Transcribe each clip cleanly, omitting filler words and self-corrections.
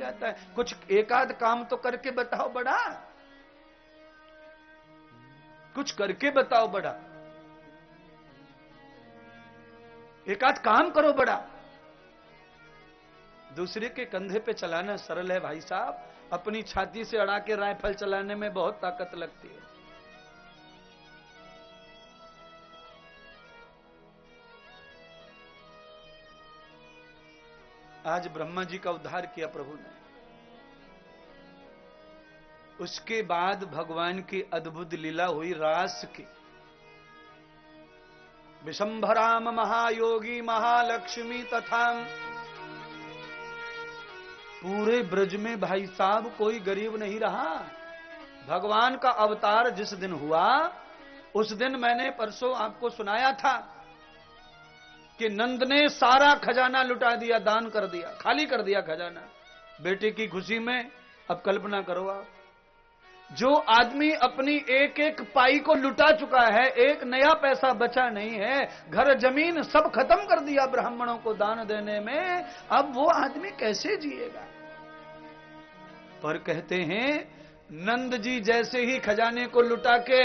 जाता है। कुछ एकाध काम तो करके बताओ बड़ा, कुछ करके बताओ बड़ा, एकाध काम करो बड़ा। दूसरे के कंधे पे चलाना सरल है भाई साहब, अपनी छाती से अड़ा के राइफल चलाने में बहुत ताकत लगती है। आज ब्रह्मा जी का उद्धार किया प्रभु ने, उसके बाद भगवान की अद्भुत लीला हुई रास की। विशंभराम महायोगी महालक्ष्मी तथा पूरे ब्रज में भाई साहब कोई गरीब नहीं रहा। भगवान का अवतार जिस दिन हुआ उस दिन मैंने परसों आपको सुनाया था कि नंद ने सारा खजाना लुटा दिया, दान कर दिया, खाली कर दिया खजाना बेटे की खुशी में। अब कल्पना करो आप, जो आदमी अपनी एक एक पाई को लुटा चुका है, एक नया पैसा बचा नहीं है, घर जमीन सब खत्म कर दिया ब्राह्मणों को दान देने में, अब वो आदमी कैसे जिएगा। पर कहते हैं नंद जी जैसे ही खजाने को लुटा के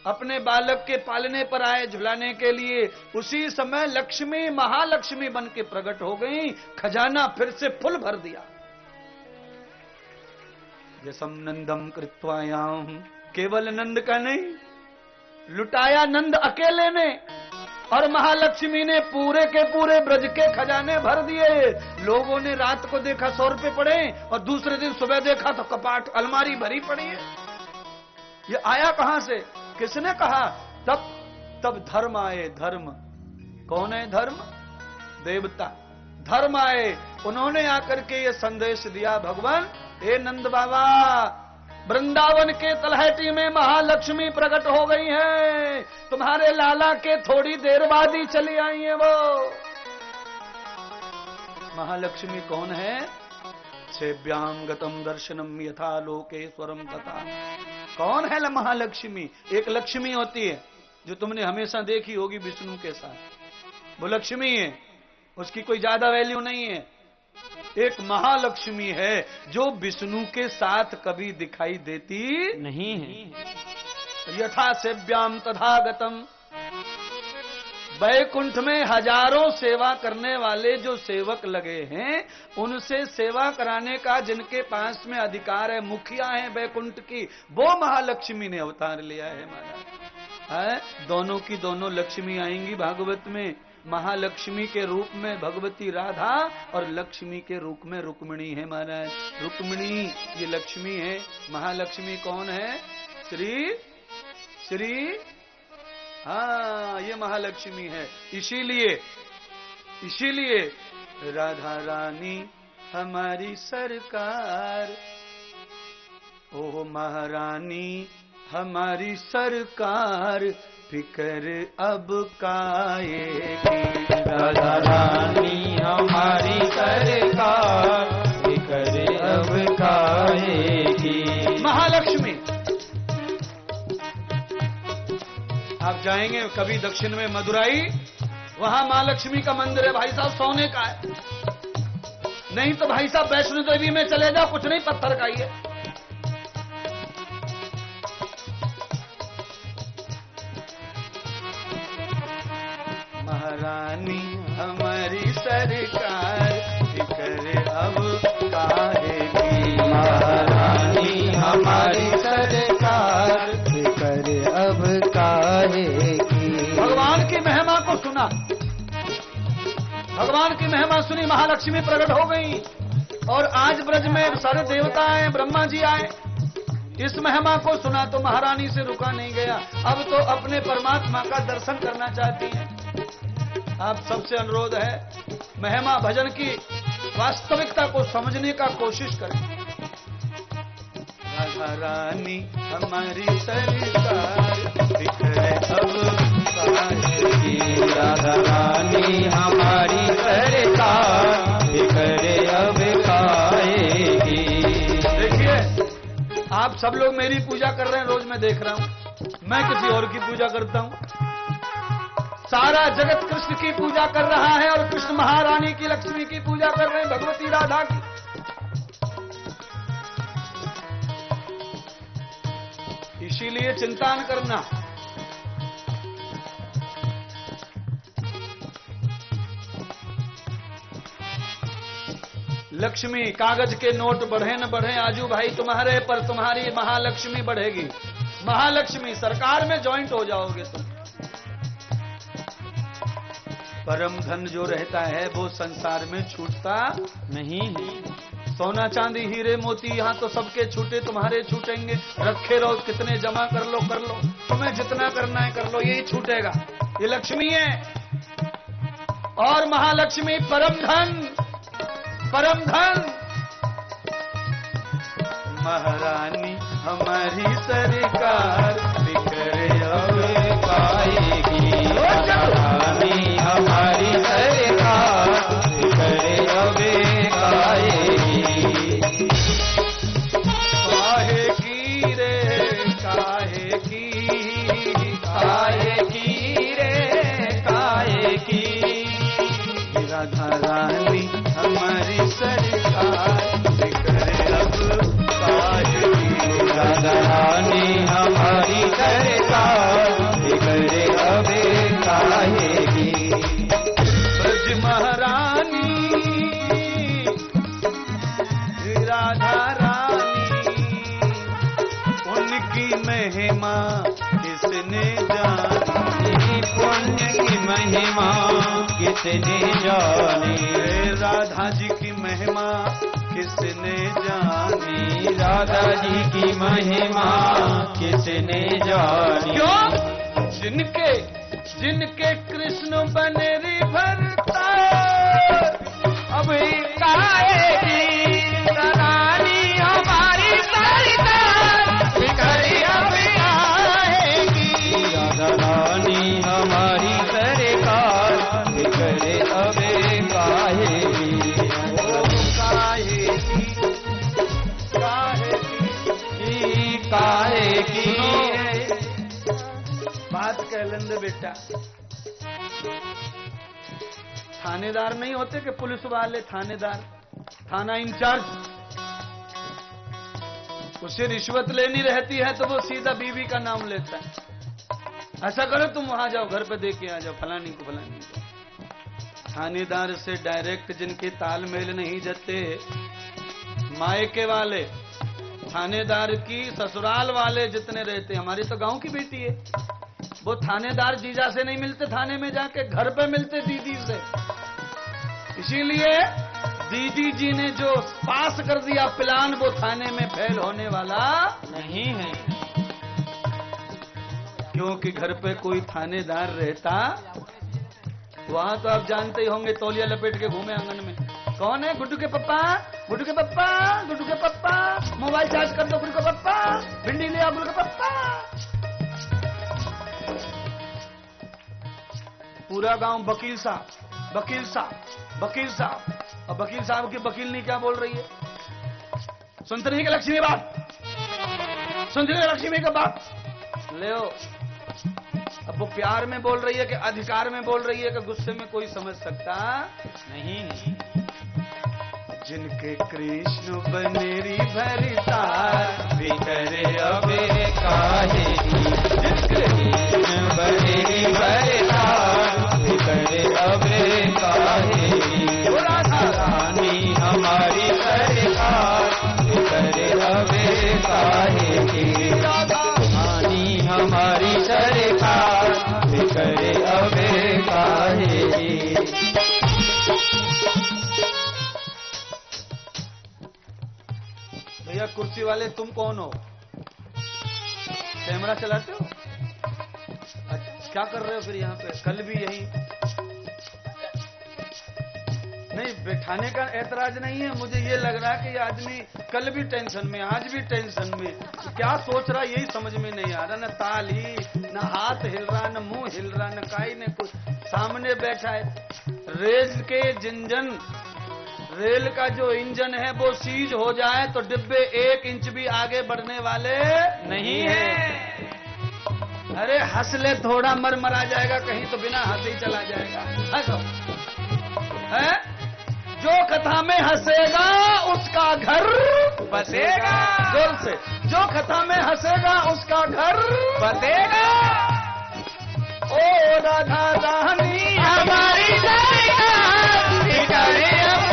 अपने बालक के पालने पर आए झुलाने के लिए, उसी समय लक्ष्मी महालक्ष्मी बन के प्रकट हो गई, खजाना फिर से फुल भर दिया। जसम नंदम कृत्वायाम, केवल नंद का नहीं, लुटाया नंद अकेले ने, और महालक्ष्मी ने पूरे के पूरे ब्रज के खजाने भर दिए। लोगों ने रात को देखा 100 रुपए पड़े और दूसरे दिन सुबह देखा तो कपाट अलमारी भरी पड़ी है। ये आया कहां से, किसने कहा? तब धर्म आए। धर्म कौन है? धर्म देवता धर्म आए, उन्होंने आकर के ये संदेश दिया, भगवान हे नंद बाबा, वृंदावन के तलहटी में महालक्ष्मी प्रकट हो गई है, तुम्हारे लाला के थोड़ी देर बाद ही चली आई है। वो महालक्ष्मी कौन है? सेव्याम गतम दर्शनम यथा लोकेश्वरम तथा। कौन है महालक्ष्मी? एक लक्ष्मी होती है जो तुमने हमेशा देखी होगी विष्णु के साथ, वो लक्ष्मी है, उसकी कोई ज्यादा वैल्यू नहीं है। एक महालक्ष्मी है जो विष्णु के साथ कभी दिखाई देती नहीं है। यथा सेव्याम तथागतम, वैकुंठ में हजारों सेवा करने वाले जो सेवक लगे हैं, उनसे सेवा कराने का जिनके पास में अधिकार है, मुखिया है वैकुंठ की, वो महालक्ष्मी ने अवतार लिया है महाराज। दोनों की दोनों लक्ष्मी आएंगी भागवत में, महालक्ष्मी के रूप में भगवती राधा और लक्ष्मी के रूप में रुक्मिणी है महाराज। रुक्मिणी ये लक्ष्मी है, महालक्ष्मी कौन है? श्री हाँ, ये महालक्ष्मी है। इसीलिए राधा रानी हमारी सरकार, ओ महारानी हमारी सरकार, फिकर अब काएगी। राधा रानी हमारी सरकार, फिकर अब काएगी। महालक्ष्मी, आप जाएंगे कभी दक्षिण में मदुराई, वहां महालक्ष्मी का मंदिर है भाई साहब, सोने का है। नहीं तो भाई साहब वैष्णो देवी में चले जाओ, कुछ नहीं, पत्थर का ही है। महारानी हमारी सरकार, फिकर अब काहेगी। महारानी हमारी सरकार, फिकर अब काहेगी। भगवान की महिमा को सुना, भगवान की महिमा सुनी, महालक्ष्मी प्रकट हो गई। और आज ब्रज में सारे देवता आए, ब्रह्मा जी आए, इस महिमा को सुना तो महारानी से रुका नहीं गया। अब तो अपने परमात्मा का दर्शन करना चाहती हैं। आप सबसे अनुरोध है, महिमा भजन की वास्तविकता को समझने का कोशिश करें। राधा रानी हमारी सरकार, फिकर अब काहेगी। राधा रानी हमारी सरकार, फिकर अब काहेगी। देखिए, आप सब लोग मेरी पूजा कर रहे हैं, रोज मैं देख रहा हूं, मैं किसी और की पूजा करता हूं। सारा जगत कृष्ण की पूजा कर रहा है और कृष्ण महारानी की, लक्ष्मी की पूजा कर रहे हैं, भगवती राधा की। इसीलिए चिंता न करना। लक्ष्मी, कागज के नोट बढ़े न बढ़े आजू भाई तुम्हारे, पर तुम्हारी महालक्ष्मी बढ़ेगी। महालक्ष्मी सरकार में ज्वाइंट हो जाओगे तुम। परम धन जो रहता है वो संसार में छूटता नहीं है। सोना चांदी हीरे मोती यहाँ तो सबके छूटे, तुम्हारे छूटेंगे। रखे रहो, कितने जमा कर लो, तुम्हें जितना करना है कर लो, यही छूटेगा। ये लक्ष्मी है। और महालक्ष्मी परम धन, परम धन। महारानी हमारी सरकार बिखरे अब पाएगी। महारानी हमारी सरकार बिखरे अब पाएगी। काहे की रे काहे की, काहे की रे काहे की। राधा रानी हमारी सरकार बिखरे अब पाएगी। राधा रानी हमारी सरकार बिखरे अब पाएगी। ब्रज महारानी राधा रानी, उनकी महिमा किसने जानी। पुण्य की महिमा किसने जानी। राधा जी की महिमा किसने जानी। राधा जी की महिमा किसने जानी। क्यों? जिनके जिनके कृष्ण बनेरी भरता अब काएगी रानी हमारी सरकार बिखरे अब आएगी। राधा रानी हमारी सरकार बिखरे अब आएगी। काहेगी बात कह लेंगे बेटा। थानेदार नहीं होते कि पुलिस वाले, थानेदार, थाना इंचार्ज, उसे रिश्वत लेनी रहती है तो वो सीधा बीवी का नाम लेता है। ऐसा करो तुम वहां जाओ, घर पे दे के आ जाओ फलानी को फलानी को। थानेदार से डायरेक्ट जिनके तालमेल नहीं जाते, मायके वाले, थानेदार की ससुराल वाले जितने रहते, हमारी तो गांव की बेटी है, वो थानेदार जीजा से नहीं मिलते, थाने में जाके घर पे मिलते दीदी से। इसीलिए दीदी जी ने जो पास कर दिया प्लान, वो थाने में फेल होने वाला नहीं है। क्योंकि घर पे कोई थानेदार रहता, वहां तो आप जानते ही होंगे, तौलिया लपेट के घूमे आंगन में। कौन है? गुड्डू के पप्पा, गुड्डू के पप्पा, गुड्डू के पप्पा, मोबाइल चार्ज कर दो गुड्डू के पप्पा, भिंडी ले आओ गुड्डू के पप्पा। पूरा गांव वकील साहब, वकील साहब, वकील साहब। और वकील साहब की वकीलनी क्या बोल रही है? सुनते नहीं कि लक्ष्मी बात, सुनते नहीं लक्ष्मी का बात ले आओ। अब वो प्यार में बोल रही है कि अधिकार में बोल रही है कि गुस्से में कोई समझ सकता नहीं। जिनके कृष्ण बनेरी भरता बिखरे अब काहेगी। जिनके कृष्ण बनेरी भरता बिखरे अब काहेगी। राधा रानी हमारी सरकार बिखरे अब काहेगी। राधा रानी हमारी सरकार बिखरे अब काहेगी। भैया कुर्सी वाले तुम कौन हो? कैमरा चलाते हो? अच्छा, क्या कर रहे हो फिर यहाँ पे? कल भी यही नहीं, बैठाने का ऐतराज नहीं है। मुझे ये लग रहा है कि ये आदमी कल भी टेंशन में, आज भी टेंशन में, क्या सोच रहा यही समझ में नहीं आ रहा। न ताल ही, न हाथ हिल रहा, न मुंह हिल रहा, न काई ने कुछ। सामने बैठा है रेल के जिंजन, रेल का जो इंजन है वो सीज हो जाए तो डिब्बे 1 इंच भी आगे बढ़ने वाले नहीं है। अरे हंस ले थोड़ा, मर मरा जाएगा कहीं तो बिना हंसे ही चला जाएगा। हंसो है? जो कथा में हंसेगा उसका घर बसेगा। जोर से, जो कथा में हंसेगा उसका घर बसेगा। ओ राधा रानी हमारी सरकार बिगड़े अब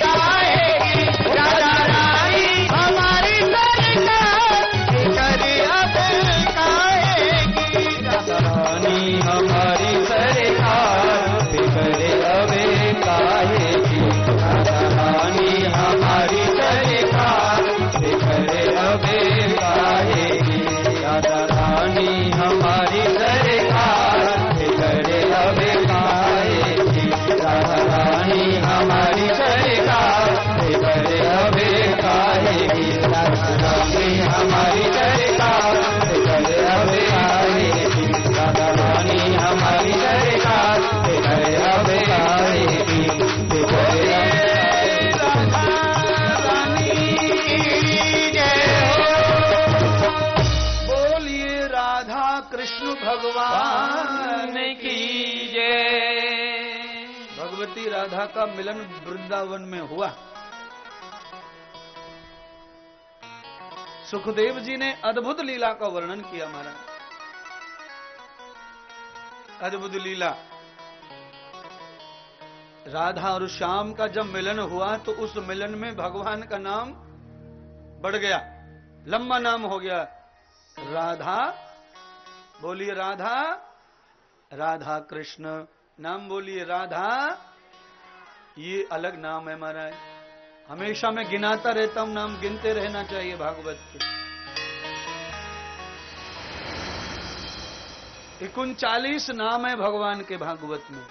काहेगी। राधा रानी हमारी सरकार बिगड़े अब काहेगी। राधा रानी हमारी सरकार बिगड़े अब काहेगी। राधा रानी हमारी सरकार बिगड़े अब काहेगी। राधा रानी हमारी सरकार बिगड़े अब काहेगी। राधा रानी हमारी सरकार बिगड़े अब काहेगी। राधा रानी हमारी सरकार बिगड़े अब काहेगी। राधा रानी हमारी सरकार बिगड़े अब काहेगी। बिगड़े कृष्ण भगवान की जय। भगवती राधा का मिलन वृंदावन में हुआ। सुखदेव जी ने अद्भुत लीला का वर्णन किया महाराज। अद्भुत लीला। राधा और श्याम का जब मिलन हुआ तो उस मिलन में भगवान का नाम बढ़ गया, लंबा नाम हो गया राधा। बोलिए राधा। राधा कृष्ण नाम बोलिए राधा। ये अलग नाम है महाराज। हमेशा मैं गिनाता रहता हूं, नाम गिनते रहना चाहिए भागवत के। 39 नाम है भगवान के भागवत में,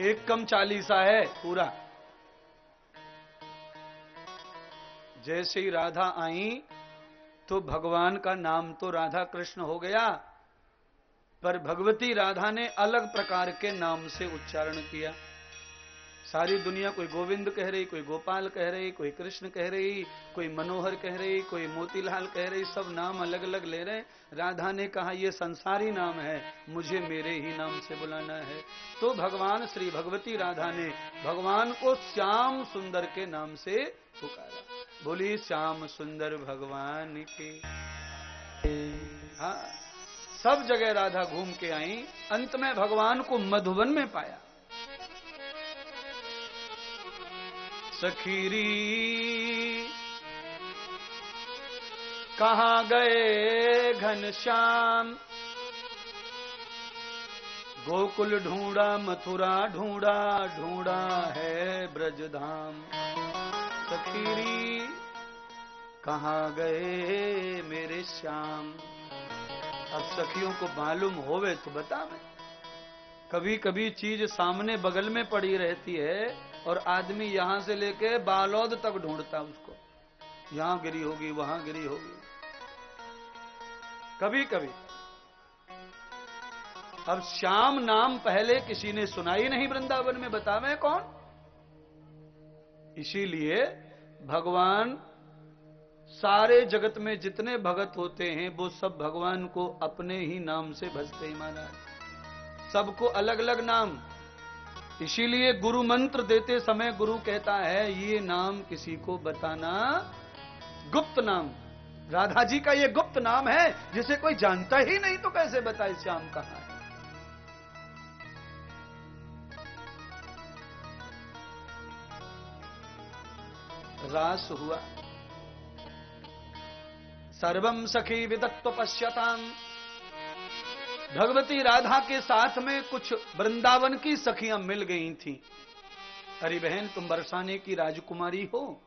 एक कम 40 है पूरा। जैसे ही राधा आई तो भगवान का नाम तो राधा कृष्ण हो गया, पर भगवती राधा ने अलग प्रकार के नाम से उच्चारण किया। सारी दुनिया कोई गोविंद कह रही, कोई गोपाल कह रही, कोई कृष्ण कह रही, कोई मनोहर कह रही, कोई मोतीलाल कह रही, सब नाम अलग अलग ले रहे। राधा ने कहा ये संसारी नाम है, मुझे मेरे ही नाम से बुलाना है। तो भगवान श्री भगवती राधा ने भगवान को श्याम सुंदर के नाम से पुकारा। बोली श्याम सुंदर भगवान की। हाँ, सब जगह राधा घूम के आई, अंत में भगवान को मधुवन में पाया। सखीरी कहाँ गए घनश्याम, गोकुल ढूंढा मथुरा ढूंढा, ढूंढा है ब्रजधाम। सखीरी कहाँ गए मेरे श्याम। अब सखियों को मालूम होवे तो बता। मैं कभी कभी चीज सामने बगल में पड़ी रहती है और आदमी यहां से लेके बालौद तक ढूंढता उसको, यहां गिरी होगी वहां गिरी होगी कभी कभी। अब श्याम नाम पहले किसी ने सुना ही नहीं वृंदावन में, बतावे कौन। इसीलिए भगवान सारे जगत में जितने भगत होते हैं वो सब भगवान को अपने ही नाम से भजते हैं महाराज, सबको अलग अलग नाम। इसीलिए गुरु मंत्र देते समय गुरु कहता है ये नाम किसी को बताना गुप्त नाम। राधा जी का ये गुप्त नाम है जिसे कोई जानता ही नहीं, तो कैसे बताए श्याम कहां है। रास हुआ। सर्वम सखी विदत्व पश्यताम। भगवती राधा के साथ में कुछ वृंदावन की सखियां मिल गई थीं। अरे बहन, तुम बरसाने की राजकुमारी हो,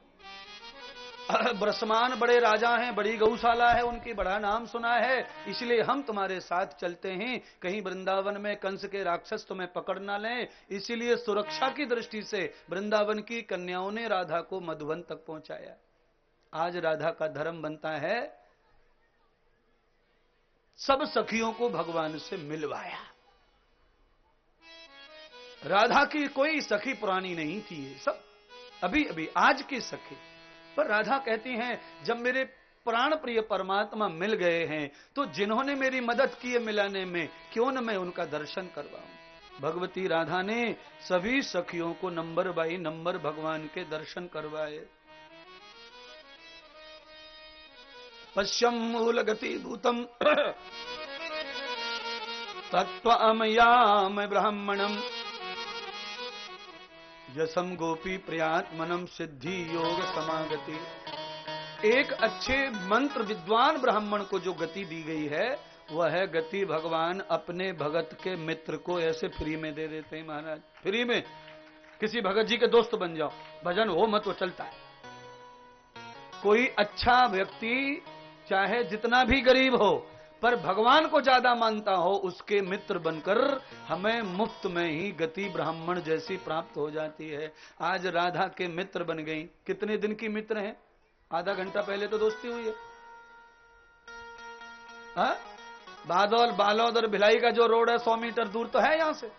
ब्रसमान बड़े राजा हैं, बड़ी गौशाला है उनकी, बड़ा नाम सुना है, इसलिए हम तुम्हारे साथ चलते हैं, कहीं वृंदावन में कंस के राक्षस तुम्हें पकड़ ना लें। इसीलिए सुरक्षा की दृष्टि से वृंदावन की कन्याओं ने राधा को मधुवन तक पहुंचाया। आज राधा का धर्म बनता है सब सखियों को भगवान से मिलवाया। राधा की कोई सखी पुरानी नहीं थी, सब अभी अभी आज की सखी। पर राधा कहती हैं जब मेरे प्राण प्रिय परमात्मा मिल गए हैं तो जिन्होंने मेरी मदद की है मिलाने में, क्यों न मैं उनका दर्शन करवाऊं। भगवती राधा ने सभी सखियों को नंबर बाई नंबर भगवान के दर्शन करवाए। पश्यम मूल गति भूतम तत्त्वमयाम ब्राह्मणम यशम गोपी प्रियात्मनम सिद्धि योग समागति। एक अच्छे मंत्र विद्वान ब्राह्मण को जो गति दी गई है वह है गति भगवान अपने भगत के मित्र को ऐसे फ्री में दे देते हैं महाराज। फ्री में किसी भगत जी के दोस्त बन जाओ, भजन हो मत वो चलता है। कोई अच्छा व्यक्ति चाहे जितना भी गरीब हो पर भगवान को ज्यादा मानता हो, उसके मित्र बनकर हमें मुफ्त में ही गति ब्राह्मण जैसी प्राप्त हो जाती है। आज राधा के मित्र बन गई। कितने दिन की मित्र हैं? आधा घंटा पहले तो दोस्ती हुई है। हाँ? बालोद और भिलाई का जो रोड है 100 मीटर दूर तो है यहां से।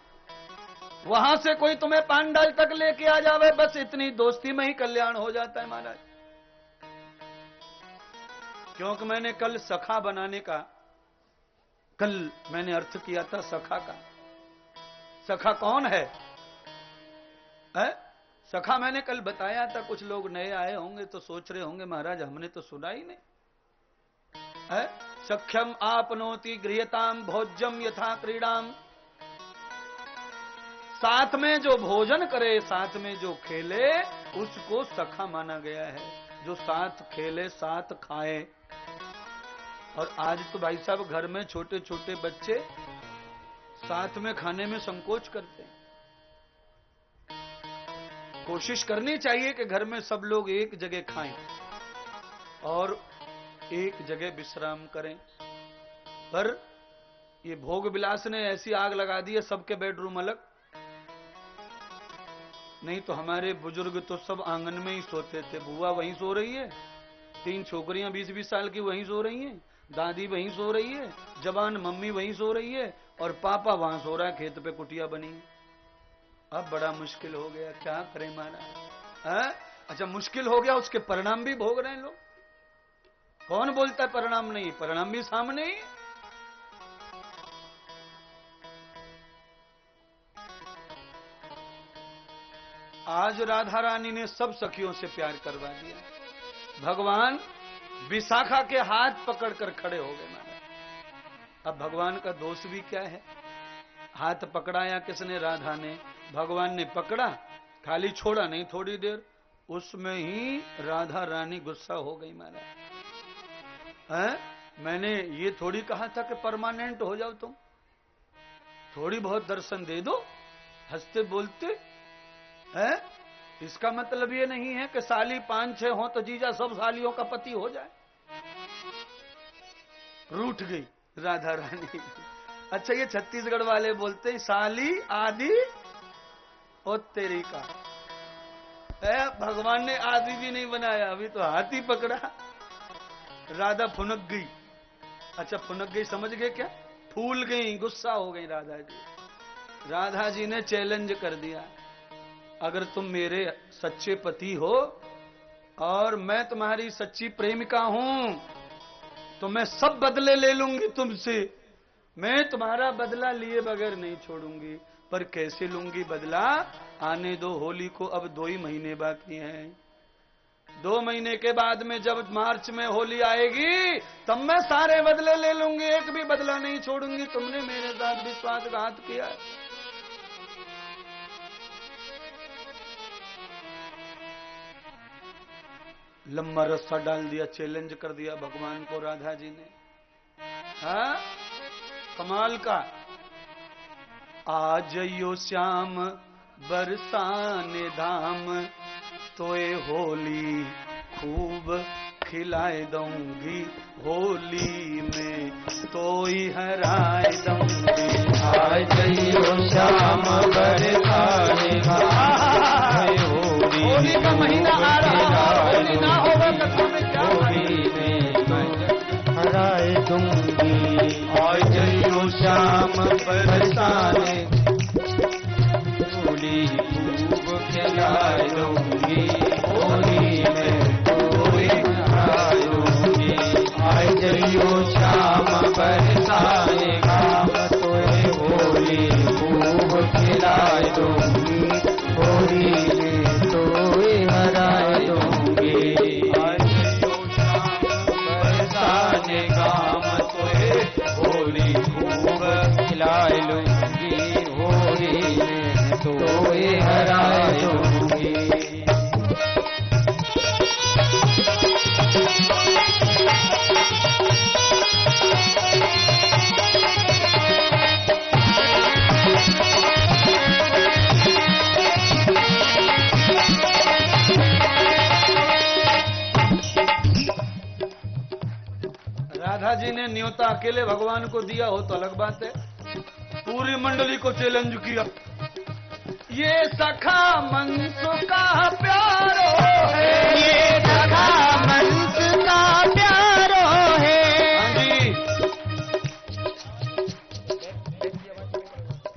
वहां से कोई तुम्हें पांडाल तक लेके आ जावे, बस इतनी दोस्ती में ही कल्याण हो जाता है महाराज। क्योंकि मैंने कल सखा बनाने का मैंने अर्थ किया था सखा का। सखा कौन है? सखा मैंने कल बताया था। कुछ लोग नए आए होंगे तो सोच रहे होंगे महाराज हमने तो सुना ही नहीं। सख्यम आपनोति गृहताम भोज्यम यथा क्रीडाम। साथ में जो भोजन करे, साथ में जो खेले, उसको सखा माना गया है। जो साथ खेले, साथ खाए। और आज तो भाई साहब घर में छोटे छोटे बच्चे साथ में खाने में संकोच करते हैं। कोशिश करनी चाहिए कि घर में सब लोग एक जगह खाएं और एक जगह विश्राम करें। पर ये भोग विलास ने ऐसी आग लगा दी है, सबके बेडरूम अलग। नहीं तो हमारे बुजुर्ग तो सब आंगन में ही सोते थे। बुआ वहीं सो रही है, 3 छोकरियां 20-20 साल की वहीं सो रही हैं, दादी वहीं सो रही है, जवान मम्मी वहीं सो रही है और पापा वहां सो रहा है, खेत पे कुटिया बनी। अब बड़ा मुश्किल हो गया, क्या करें महाराज। अच्छा मुश्किल हो गया, उसके परिणाम भी भोग रहे हैं लोग। कौन बोलता है परिणाम नहीं? परिणाम भी सामने ही। आज राधा रानी ने सब सखियों से प्यार करवा दिया। भगवान विशाखा के हाथ पकड़कर खड़े हो गए महाराज। अब भगवान का दोष भी क्या है? हाथ पकड़ाया किसने? राधा ने। भगवान ने पकड़ा, खाली छोड़ा नहीं, थोड़ी देर उसमें ही राधा रानी गुस्सा हो गई महाराज। मैंने ये थोड़ी कहा था कि परमानेंट हो जाओ तुम, थोड़ी बहुत दर्शन दे दो हंसते बोलते। इसका मतलब ये नहीं है कि साली 5-6 हो तो जीजा सब सालियों का पति हो जाए। रूठ गई राधा रानी। अच्छा ये छत्तीसगढ़ वाले बोलते हैं साली आदि और तेरी का। भगवान ने आदि भी नहीं बनाया, अभी तो हाथी पकड़ा। राधा फुनक गई। अच्छा फुनक गई समझ गए क्या? फूल गई, गुस्सा हो गई राधा जी। राधा जी ने चैलेंज कर दिया, अगर तुम मेरे सच्चे पति हो और मैं तुम्हारी सच्ची प्रेमिका हूं तो मैं सब बदले ले लूंगी तुमसे। मैं तुम्हारा बदला लिए बगैर नहीं छोड़ूंगी। पर कैसे लूंगी बदला? आने दो होली को, अब 2 ही महीने बाकी हैं। 2 महीने के बाद में जब मार्च में होली आएगी तब मैं सारे बदले ले लूंगी, एक भी बदला नहीं छोड़ूंगी। तुमने मेरे साथ विश्वासघात किया। लंबा रस्सा डाल दिया, चैलेंज कर दिया भगवान को राधा जी ने। हाँ कमाल का। आज यो श्याम बरसाने धाम, तोए होली खूब खिलाए दूंगी, होली में तोई हराए दूंगी। आज यो श्याम बरसाने धाम, होली का महीना आ रहा है, होली ना होगा कथा में क्या? होली में हराए दूंगी। आज यो श्याम बरसाने, होली खूब खिलाए दूंगी, होली में तोई हराए दूंगी। आज यो श्याम बरसाने धाम, तोए होली खूब खिलाए दूंगी, होली में तोए हराए दूंगी। आज यो श्याम राधा जी ने न्योता अकेले भगवान को दिया हो तो अलग बात है, पूरी मंडली को चैलेंज किया। ये सखा मनस का प्यारो है, ये सखा मनस का प्यारो है। हाँ जी,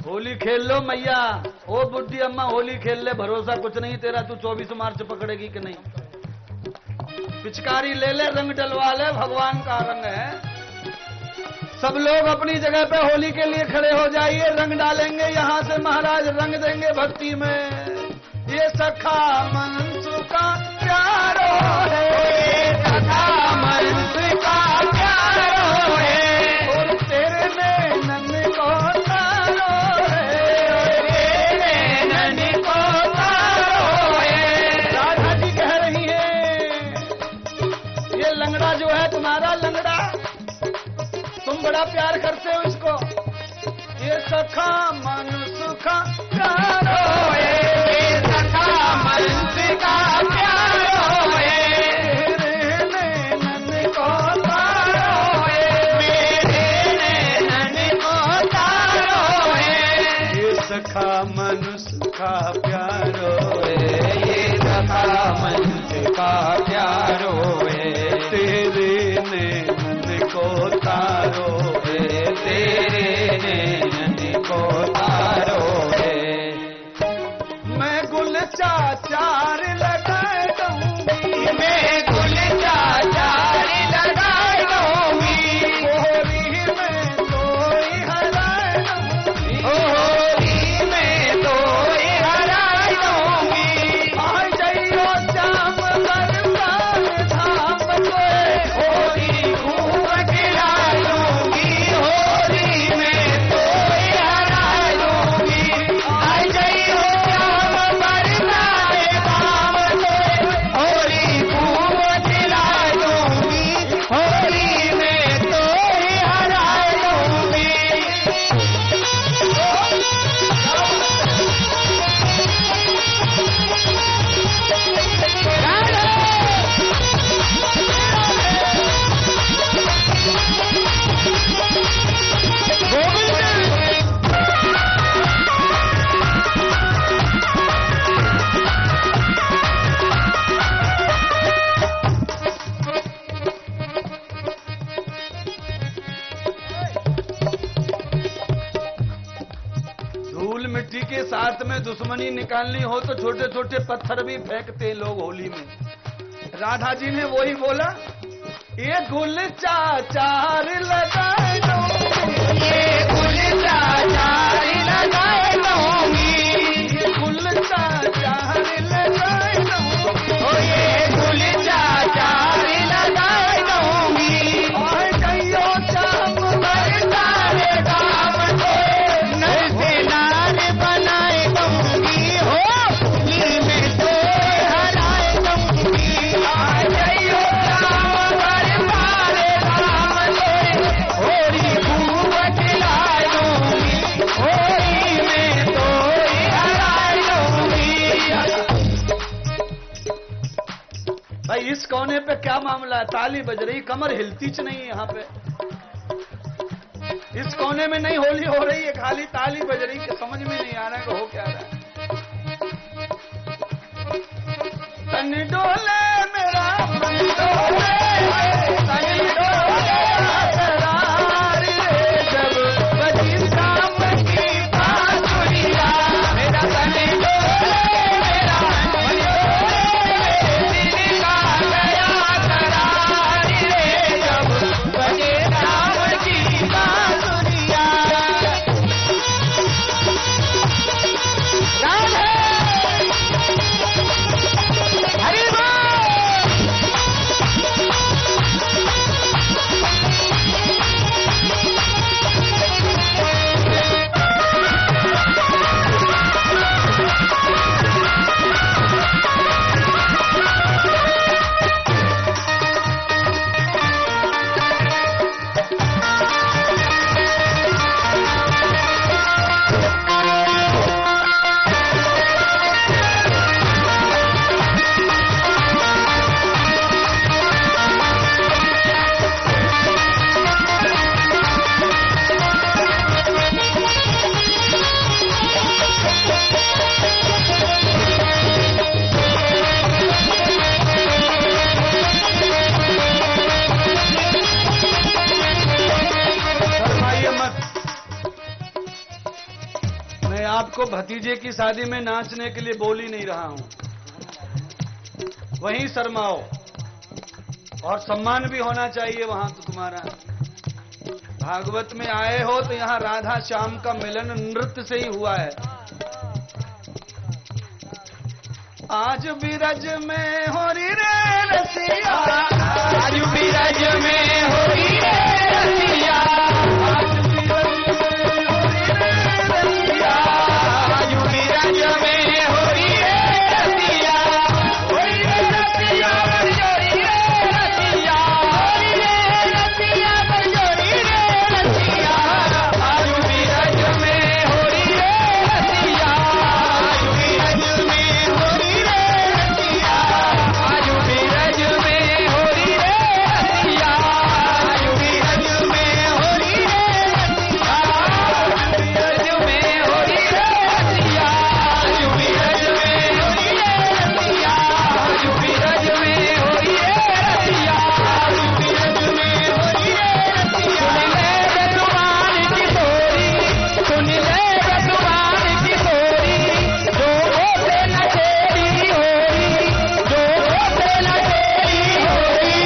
होली खेल लो मैया। ओ बुढ़ी अम्मा होली खेल ले, भरोसा कुछ नहीं तेरा, तू 24 मार्च पकड़ेगी कि नहीं। पिचकारी ले ले, रंग डलवा ले, भगवान का रंग है। सब लोग अपनी जगह पे होली के लिए खड़े हो जाइए, रंग डालेंगे यहाँ से महाराज, रंग देंगे भक्ति में। ये सखा मनस का प्यारो है, सखा मनस का प्यारो है। और तेरे नैनन को तारो है, तेरे नैनन को तारो है। राधा जी कह रही है, ये लंगड़ा जो है तुम्हारा लंगड़ा, तुम बड़ा प्यार करते हो इसको। ये सखा मनस का प्यारो है, ये सखा मनस का प्यारो है। तेरे नैनन को तारो है, मेरे नैनन को तारो है। ये सखा मनस का प्यारो है, ये सखा मनस का प्यारो है। तेरे नैनन को तारो है, तेरे नैनन को तारो है। मैं गुल चाचार लगाए दूंगी, मैं गुल चाचार लगाए दूंगी। होली में कोई हराए दूंगी, होली में तो हराए दूंगी। आ जाइयो शाम बरसात धाम पे, होली खूब खिलाए दूंगी। होली में तो हराए दूंगी। आ जाइयो श्याम बरसाए धाम पे, होली खूब खिलाए दूंगी। होली में तो हराए दूंगी। धूल मिट्टी के साथ में दुश्मनी निकालनी हो तो छोटे छोटे पत्थर भी फेंकते हैं लोग होली में। राधा जी ने वही बोला, ये गुल चाचार लगाए दूंगी, ये गुल चाचार लगाए दूंगी। ये गुल चाचार लगाए दूंगी, ओ ये गुल चाचार लगाए दूंगी। आ जाइयो शाम बरसाए धाम पे, नर से नार बनाए दूंगी। होली में तो हराए दूंगी। आ जाइयो शाम बरसाए धाम पे, होली खूब खिलाए दूंगी। होली में तो हराए दूंगी। भाई इस कोने पे क्या मामला है, ताली बज रही, कमर हिलती च नहीं है यहाँ पे। इस कोने में नहीं होली हो रही है, खाली ताली बज रही है, समझ में नहीं आ रहा है कि हो क्या रहा है। तन डोले मेरा मन डोले, तन डोले करार रे, जब बजी शाम की बांसुरिया। मेरा तन डोले, मेरा मन डोले, दिल का गया करार रे, जब बजे राम की बांसुरिया। राधे हरि बोल। आपको भतीजे की शादी में नाचने के लिए बोल ही नहीं रहा हूं, वहीं शर्माओ, और सम्मान भी होना चाहिए वहां तो तुम्हारा। भागवत में आए हो तो यहां राधा श्याम का मिलन नृत्य से ही हुआ है। आज बिरज में होरी रे रसिया, आज बिरज में होरी रे रसिया, आज बिरज में होरी रे रसिया, होरी रे रसिया, बजोरी रे रसिया, होरी रे रसिया, बजोरी रे रसिया, आज बिरज में होरी रे रसिया, आज बिरज में होरी रे रसिया, आज बिरज में होरी रे रसिया, आज बिरज में होरी रे रसिया, बिरज में होरी रे रसिया, आज बिरज में होरी रे रसिया, आज बिरज में होरी रे रसिया, आज बिरज में होरी रे रसिया। सुन ले रतुवान की तोरी, जो होते न तेरी होरी, जो होते न तेरी होरी,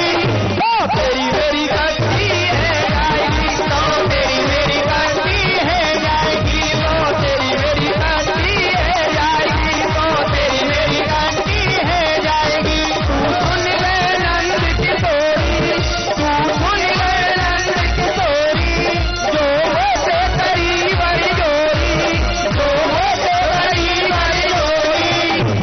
तो तेरी मेरी कश्ती है जाएगी, तो तेरी मेरी कश्ती है जाएगी, तो तेरी मेरी कश्ती है जाएगी, तो तेरी मेरी कश्ती है जाएगी। तू सुन ले नंद की तोरी, तू सुन ले नंद की तोरी, जो होते तेरी बड़ी जोरी, जो होते तेरी बड़ी जोरी,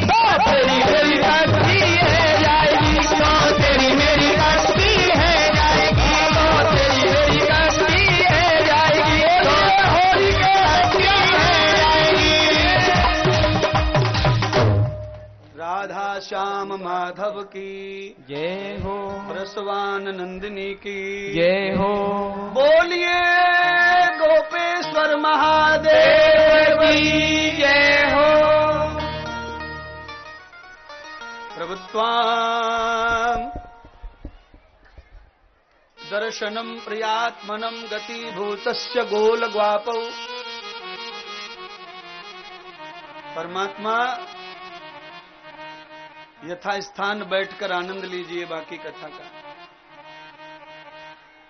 तो तेरी मेरी कश्ती है जाएगी, तो तेरी मेरी कश्ती है जाएगी, तो तेरी मेरी कश्ती है जाएगी, तो होरी के कश्ती है जाएगी। राधा श्याम माधव की जय हो, रसवान नंदिनी की जय हो, बोलिए गोपेश्वर महादेव की जय हो। प्रभुत्वाम् दर्शनम प्रियात्मनम गतिभूतस्य गोलग्वापौ। परमात्मा यथा स्थान बैठकर आनंद लीजिए बाकी कथा का।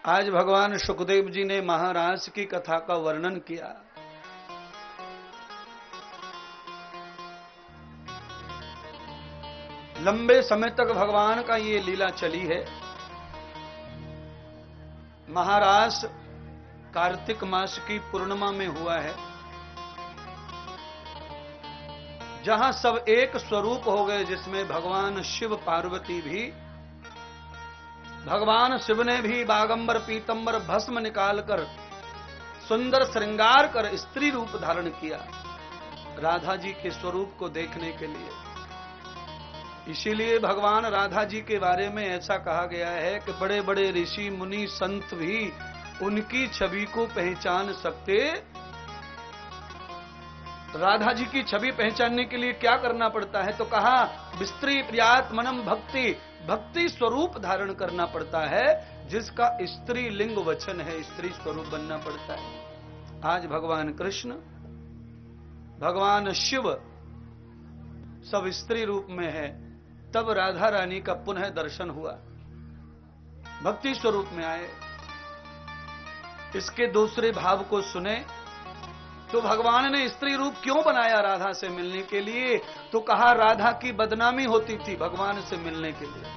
आज भगवान सुखदेव जी ने महाराज की कथा का वर्णन किया। लंबे समय तक भगवान का ये लीला चली है। महाराज कार्तिक मास की पूर्णिमा में हुआ है, जहां सब एक स्वरूप हो गए, जिसमें भगवान शिव पार्वती भी, भगवान शिव ने भी बागंबर पीतंबर भस्म निकालकर सुंदर श्रृंगार कर स्त्री रूप धारण किया राधा जी के स्वरूप को देखने के लिए। इसीलिए भगवान राधा जी के बारे में ऐसा कहा गया है कि बड़े बड़े ऋषि मुनि संत भी उनकी छवि को पहचान सकते। राधा जी की छवि पहचानने के लिए क्या करना पड़ता है, तो कहा विस्त्री प्रियात्मनम भक्ति, भक्ति स्वरूप धारण करना पड़ता है, जिसका स्त्री लिंग वचन है, स्त्री स्वरूप बनना पड़ता है। आज भगवान कृष्ण, भगवान शिव सब स्त्री रूप में है, तब राधा रानी का पुनः दर्शन हुआ, भक्ति स्वरूप में आए। इसके दूसरे भाव को सुने तो भगवान ने स्त्री रूप क्यों बनाया राधा से मिलने के लिए, तो कहा राधा की बदनामी होती थी भगवान से मिलने के लिए।